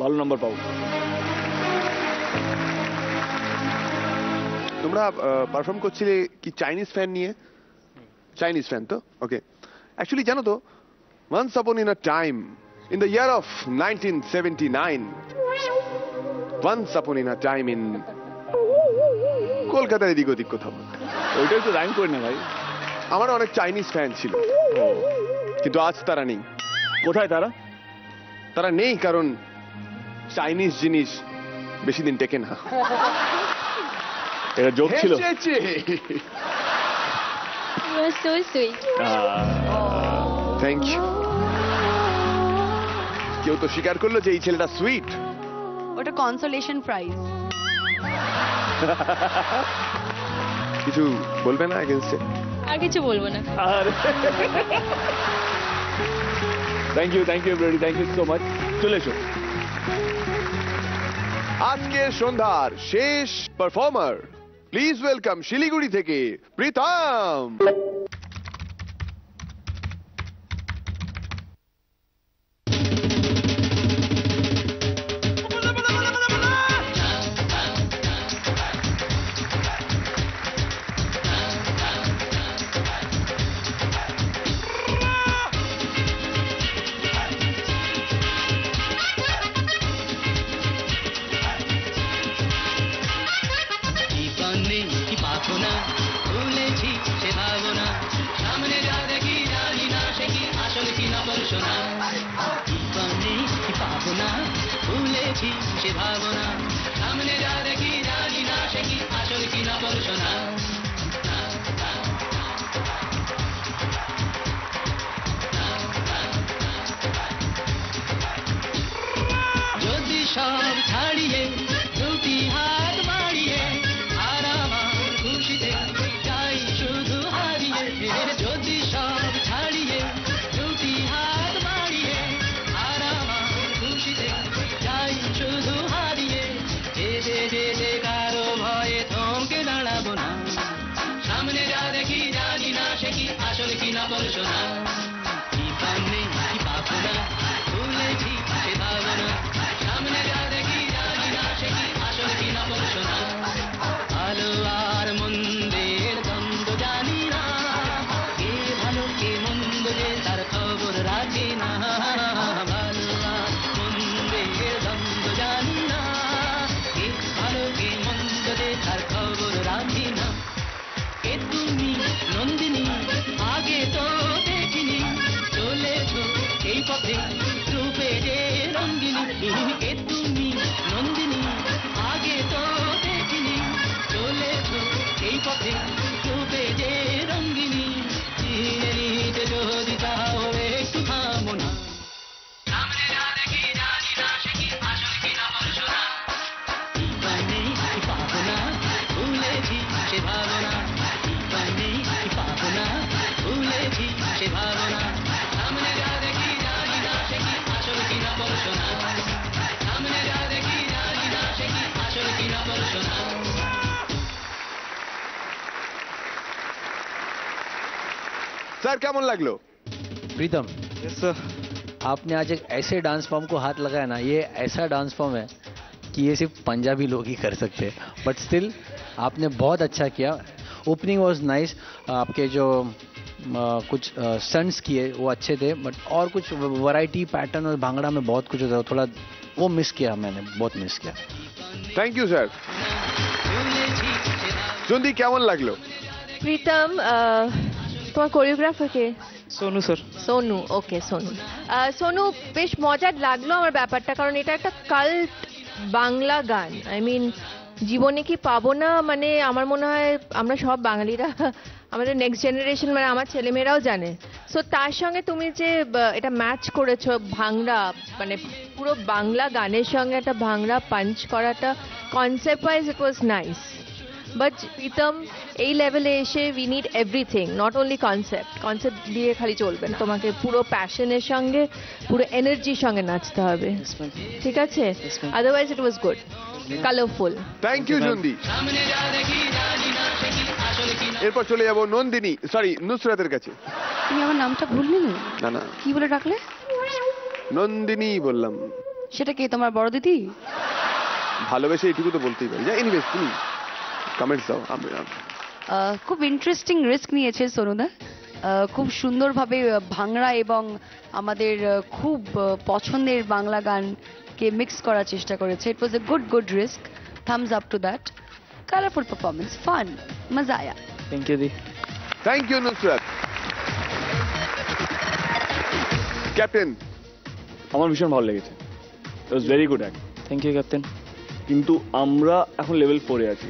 ভালো নাম্বার পাবো। তোমরা পারফর্ম করছিলে কি চাইনিজ ফ্যান নিয়ে? চাইনিজ ফ্যান তো ওকে। অ্যাকচুয়ালি জানো তো, once upon in a time in the year of 1979, once upon in a time in কলকাতার এদিক ওদিক কোথাও। ওইটা একটু রাইম করে না ভাই। আমার অনেক চাইনিজ ফ্যান ছিল, কিন্তু আজ তারা নেই। কোথায় তারা? তারা নেই কারণ চাইনিজ জিনিস বেশি দিন টেকে না। এটা জোক ছিল। Thank you. কেউ তো স্বীকার করলো যে এই ছেলেটা সুইট। ওটা কনসোলেশন প্রাইজ। কিছু বলবে না এগেইনস্টে? আর কিছু বলবো না। Thank you everybody, thank you so much. চলে এসো। আজকের সন্ধ্যার শেষ পারফর্মার, প্লিজ ওয়েলকাম শিলিগুড়ি থেকে প্রীতম। না ভুলেছি সে ভাবনা সামনে যা দেখি জানি না সে কি আসল কি না পরশোনা জীবনে কি পাবো না ভুলেছি সে ভাবনা সামনে যা দেখি জানি না সে কি আসল কি না পরশোনা যদি সব ছাড়িয়ে দুটি হাত বাড়িয়ে আর আমার খুশিতে চাই শুধু হারিয়ে যদি সব ছাড়িয়ে দুটি হাত বাড়িয়ে আর আমার খুশিতে চাই শুধু হারিয়ে যেতে যেতে কারো ভয়ে থমকে দাঁড়াবো না সামনে যা দেখি জানি না সে কি আসল কি না পরশোনা কি পামনে কি পাবো না ভুলেছি সে ভাবনা সামনে যা দেখি জানি না সে কি আসল কি না পরশোনা ভালো আর মন্দের দ্বন্দ্ব জানি না কে ভালো কে মন্দ যে তার খবর রাখি না ভালো আর মন্দের দ্বন্দ্ব জানি না কে ভালো কে মন্দ যে তার খবর রাখি না কে তুমি নন্দিনী আগে তো দেখিনি চলেছ এই পথে রূপে যে রঙ্গিনী কে তুমি নন্দিনী আগে তো দেখিনি চলেছ এই পথে রূপে যে রঙ্গিনী চিনে নিতে যদি চাও একটু থামো না সামনে যা দেখি জানি না সে কি আসল কি না পরশোনা জীবনে কি পাবো না ভুলেছি সে ভাবনা জীবনে কি পাবো না ভুলেছি সে ভাবনা সামনে যা দেখি জানি না সে কি আসল কি না পরশোনা সামনে যা দেখি জানি না সে কি আসল কি না পরশোনা স্যার কেমন লাগলো? प्रीतम यस सर आपने आज एक ऐसे डांस फॉर्म को हाथ लगाया ना, ये ऐसा डांस फॉर्म है कि ये सिर्फ पंजाबी लोग ही कर सकते हैं, बट स्टिल आपने बहुत अच्छा किया. Opening was nice. आपके जो कुछ स्टंट्स किए वो अच्छे थे, बट और कुछ वैरायटी पैटर्न और भांगड़ा में बहुत कुछ होता है, थोड़ा वो मिस किया, मैंने बहुत मिस किया. Thank you sir. জন্দি কেমন লাগলো? প্রীতম তোমার কোরিওগ্রাফার কে? সোনু স্যার। সোনু, ওকে সোনু. সোনু বেশ মজার লাগলো আমার ব্যাপারটা, কারণ এটা একটা কাল্ট বাংলা গান. আই মিন জীবনে কি পাবো না, মানে আমার মনে হয় আমরা সব বাঙালিরা, আমাদের নেক্সট জেনারেশন, মানে আমার ছেলেমেয়েরাও জানে. সো তার সঙ্গে তুমি যে এটা ম্যাচ করেছো ভাংড়া, মানে পুরো বাংলা গানের সঙ্গে একটা ভাংড়া পাঞ্চ করাটা, concept wise it was nice. But Pritam এই লেভেলে এসে we need everything, not only concept দিয়ে খালি চলবে না, তোমাকে পুরো প্যাশনের সঙ্গে পুরো এনার্জির সঙ্গে নাচতে হবে, ঠিক আছে? Otherwise it was good, colourful. Thank you Jundi. এরপর চলে যাব নন্দিনী, সরি নুসরাতের কাছে. তুমি আমার নামটা ভুললি না না, কি বলে ডাকলে? নন্দিনী বললাম. সেটা কি তোমার বড় দিদি? ভালোবেসে এটুকু তো বলতেই পারি. এনিওয়েজ তুমি কমেন্টস দাও. খুব ইন্টারেস্টিং রিস্ক নিয়েছে সোনুদা. খুব সুন্দরভাবে ভাংড়া এবং আমাদের খুব পছন্দের বাংলা গানকে মিক্স করার চেষ্টা করেছে. It was a good risk. Thumbs up to that. Colourful performance, fun, মজা আয়া. থ্যাংক ইউ দি. Thank you Nusrat. ক্যাপ্টেন, আমার ভীষণ ভালো লেগেছে. It was very good act. Thank you captain. কিন্তু আমরা এখন লেভেল 4 এ আছি,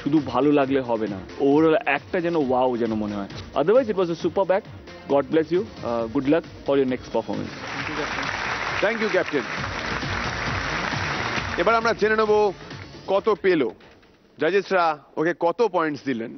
শুধু ভালো লাগলে হবে না, ওভারঅল একটা যেন ওয়াও যেন মনে হয়. Otherwise it was a super back. God bless you. Good luck for your next performance. Thank you captain. এবার আমরা জেনে নেব কত পেলো, জাজেসরা ওকে কত পয়েন্টস দিলেন.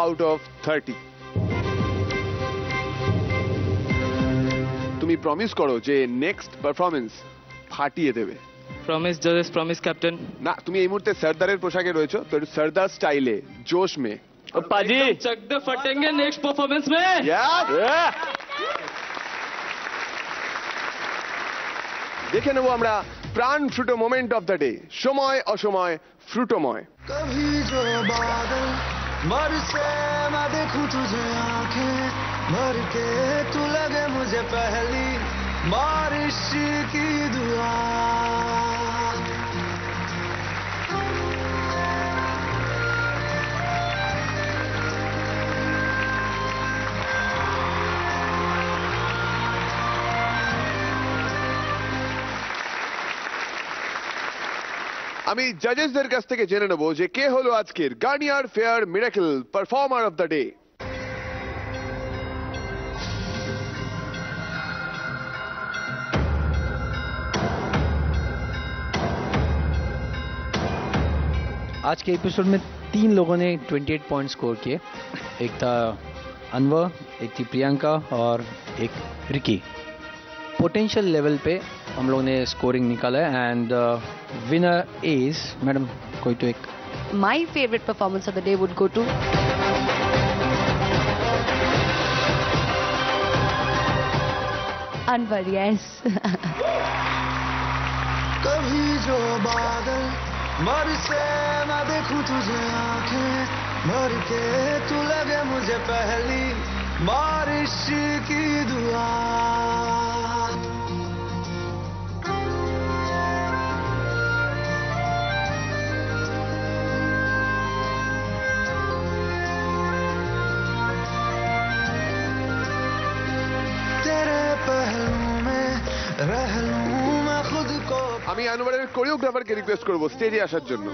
out of 30. তুমি প্রমিস করো যে নেক্সট পারফরমেন্স ফাটিয়ে দেবে। प्रॉमिस जजेस प्रॉमिस कैप्टन। না, তুমি এই মুহূর্তে সর্দারের পোশাকে রয়েছো, তো একটু সর্দার স্টাইলে জোশ মে पाजी चक दे फटेंगे नेक्स्ट परफॉर्मेंस में। দেখে নেবো আমরা প্রাণ Frooto moment of the day, সময় অসময় ফ্রুটোময়। कभी जो बादल बरसे मैं देखूं तुझे आंखें भर के, तू लगे मुझे पहली बारिश की दुआ। আমি জাজেসদের কাছ থেকে জেনে নেবো যে কে হলো আজকের Garnier fair miracle performer of the day. आज के एपिसोड में 3 लोगों ने 28 पॉइंट स्कोर किए। एक था अनवर, एक थी प्रियंका और एक रिकी। पोटेंशियल लेवल पे हम लोगों ने स्कोरिंग निकाला है एंड विनर इज मैडम कोई तो एक। My favorite performance of the day would go to Anwar, yes. कभी जो बादल बरसे मैं देखूं तुझे आंखें भर के, तू लगे मुझे पहली बारिश की दुआ। আমি আনোয়ারের কোরিওগ্রাফারকে রিকোয়েস্ট করব স্টেজে আসার জন্য।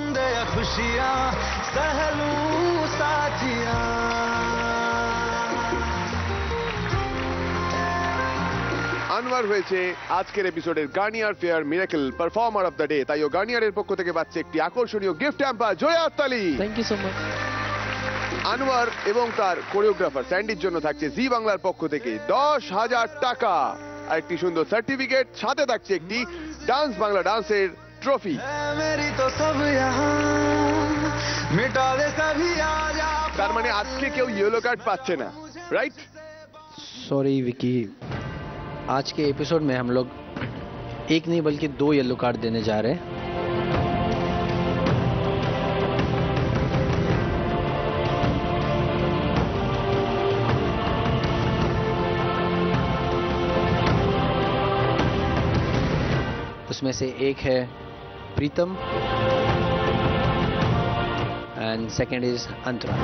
আনোয়ার হয়েছে আজকের এপিসোডের Garnier fair miracle performer of the day, তাই ও গার্নিয়ারের পক্ষ থেকে পাচ্ছে একটি আকর্ষণীয় গিফট হ্যাম্পার। জোরে হাততালি। Thank you so much. Anwar এবং তার কোরিওগ্রাফার স্যান্ডির জন্য থাকছে জি বাংলার পক্ষ থেকে 10,000 টাকা আর একটি সুন্দর সার্টিফিকেট, সাথে থাকছে একটি ডান্স বাংলা ডান্সের ট্রফি। তার মানে আজকে কেউ ইয়েলো কার্ড পাচ্ছে না, রাইট? सॉरी विकी, आज के एपिसोड में हम लोग एक नहीं बल्कि 2 येलो कार्ड देने जा रहे हैं। उसमें से एक है प्रीतम एंड सेकंड इज अंतरा।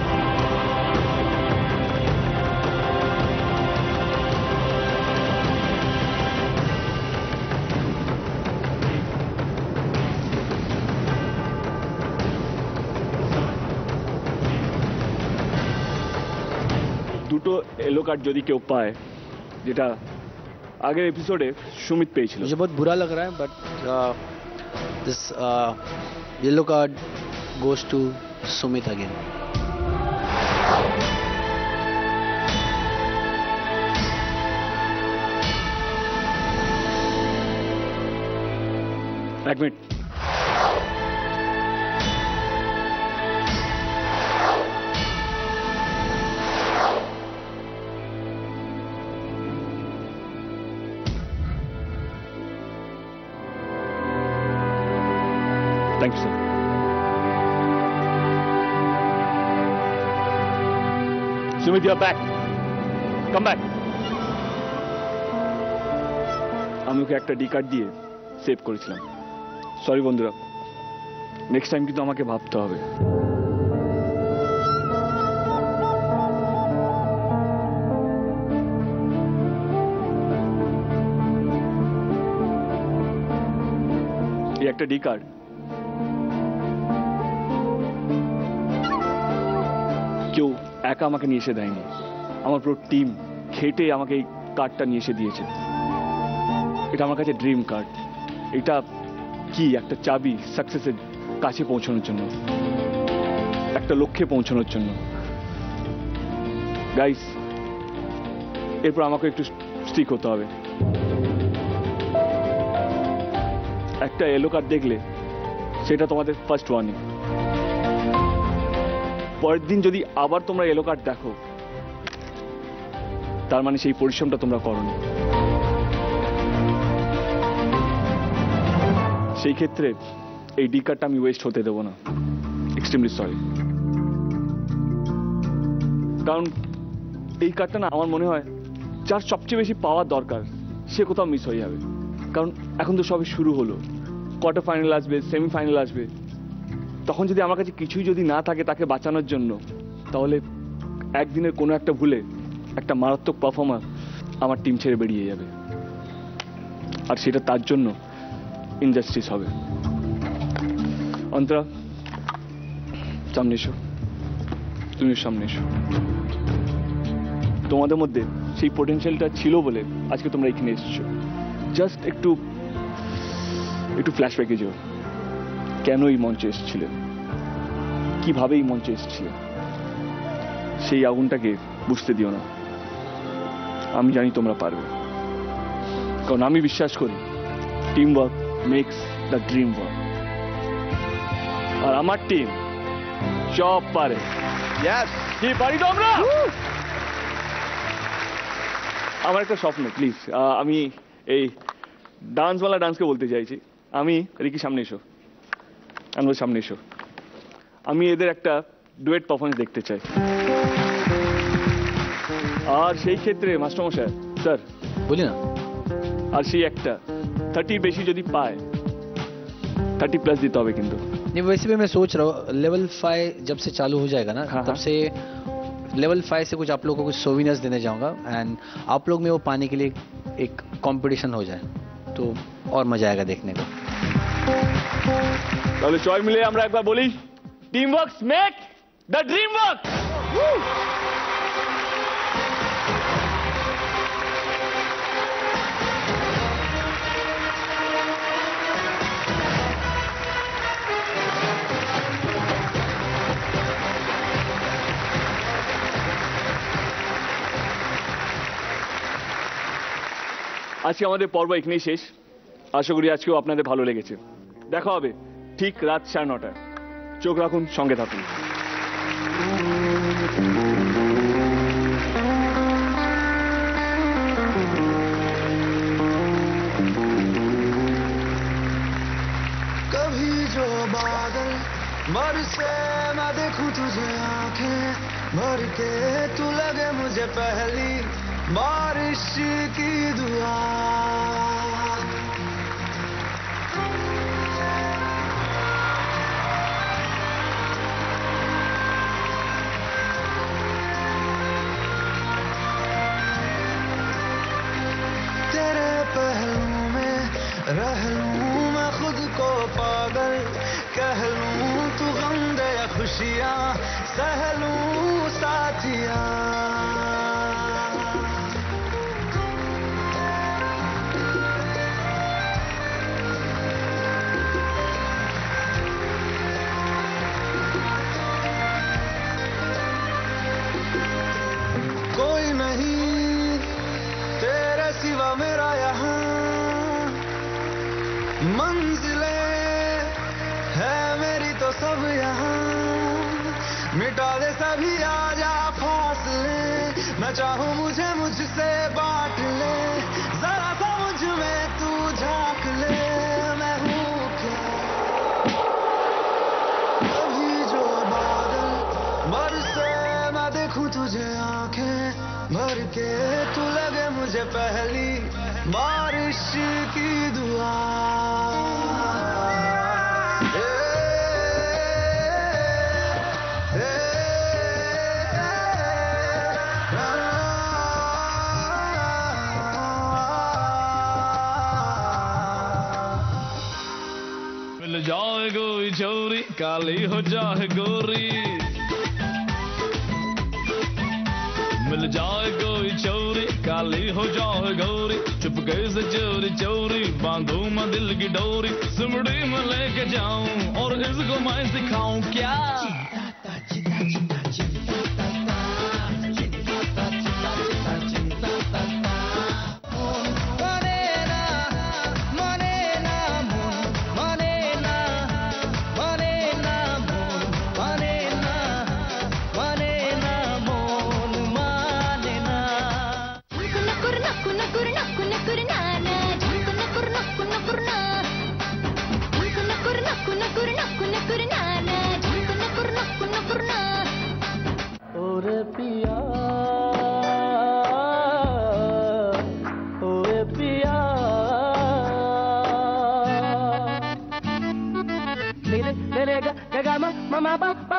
দুটো এলো কার্ড যদি কেউ পায়, যেটা আগের এপিসোডে সুমিত পেয়েছিল। मुझे बहुत बुरा लग रहा है but this yellow card goes to Sumit again. एक minute, thank you sir. Sumit, you are back, come back. আমি ওকে একটা ডি কার্ড দিয়ে সেভ করেছিলাম। সরি বন্ধুরা, নেক্সট টাইম কিন্তু আমাকে ভাবতে হবে। এই একটা ডি কার্ড কেউ একা আমাকে নিয়ে এসে দেয়নি, আমার পুরো টিম খেটে আমাকে এই কার্ডটা নিয়ে এসে দিয়েছে। এটা আমার কাছে ড্রিম কার্ড। এটা কি একটা চাবি সাকসেসের কাছে পৌঁছানোর জন্য, একটা লক্ষ্যে পৌঁছানোর জন্য। গাইস, এরপর আমাকে একটু স্ট্রিক হতে হবে। একটা ইয়েলো কার্ড দেখলে সেটা তোমাদের ফার্স্ট ওয়ার্নিং। পরের দিন যদি আবার তোমরা ইয়েলো কার্ড দেখো, তার মানে সেই পরিশ্রমটা তোমরা করোনি। সেই ক্ষেত্রে এই ডি কার্ডটা আমি ওয়েস্ট হতে দেবো না। Extremely sorry. কারণ এই কার্ডটা না আমার মনে হয় যার সবচেয়ে বেশি পাওয়ার দরকার সে কোথাও মিস হয়ে যাবে। কারণ এখন তো সবই শুরু হলো, কোয়ার্টার ফাইনাল আসবে, সেমিফাইনাল আসবে, তখন যদি আমার কাছে কিছুই যদি না থাকে তাকে বাঁচানোর জন্য, তাহলে একদিনের কোনো একটা ভুলে একটা মারাত্মক পারফর্মার আমার টিম ছেড়ে বেরিয়ে যাবে, আর সেটা তার জন্য ইনজাস্টিস হবে। অন্তরা সামনে এসো, তুমিও সামনে এসো। তোমাদের মধ্যে সেই পোটেনশিয়ালটা ছিল বলে আজকে তোমরা এখানে এসেছো। জাস্ট একটু ফ্ল্যাশব্যাকে যাও, কেন এই মঞ্চে এসেছিলে, কিভাবে এই মঞ্চে এসেছিলে, সেই আগুনটাকে বুঝতে দিও না। আমি জানি তোমরা পারবে, কারণ আমি বিশ্বাস করি team work makes the dream work, আর আমার টিম সব পারে। কি পারি তো আমরা। আমার একটা স্বপ্ন, প্লিজ আমি এই ডান্সওয়ালা ডান্সকে বলতে চাইছি। আমি রিকি সামনে এসো, আনবর সামনে এসো। আমি এদের একটা ডুয়েট পারফরমেন্স দেখতে চাই। আর সেই ক্ষেত্রে মাস্টারমশাই স্যার বলি না, আর সেই একটা 30 বেশি যদি पाए 30+ देता होगा किंतु नहीं। वैसे भी मैं सोच रहा हूँ लेवल 5 जब से चालू हो जाएगा ना, तब से लेवल 5 से कुछ आप लोगों को कुछ सोविनर्स देने जाऊंगा, एंड आप लोग में वो पाने के लिए एक कंपटीशन हो जाए तो और मजा आएगा देखने को। তাহলে সবাই মিলে আমরা একবার বলি, team works make the dream work. আজকে আমাদের পর্ব এখানেই শেষ। আশা করি আজকেও আপনাদের ভালো লেগেছে। দেখা হবে ঠিক রাত 9:30। চোখ রাখুন, সঙ্গে থাকুন। कभी जो बादल बरसे मैं देखूं तुझे आंखें भर के, तू लगे मुझे पहली बारिश की दुआ। तेरे पहलू में रह लूं मैं खुद को पागल, कह लूं तू गम दे या खुशियां सह लूं साथिया। कोई नहीं तेरे सिवा मेरा यहाँ, मंजिलें है मेरी तो सब यहाँ। मिटा दे सभी आजा फासले, मैं चाहूँ मुझे मुझसे बांट ले, जरा सा मुझ में तू झांक ले, मैं हूँ क्या। कभी जो बादल बरसे मैं देखूं तुझे आंखें भर के, तू लगे मुझे पहली बारिश की दुआ। मिल जाए कोई चोरी काली हो जाए गोरी, मिल जाए कोई चोरी काली हो जाए गोरी, चुपके से चोरी चोरी बांधू मैं दिल की डोरी, सिमड़ी में लेके जाऊं और इसको मैं सिखाऊं क्या। ma ma ba ba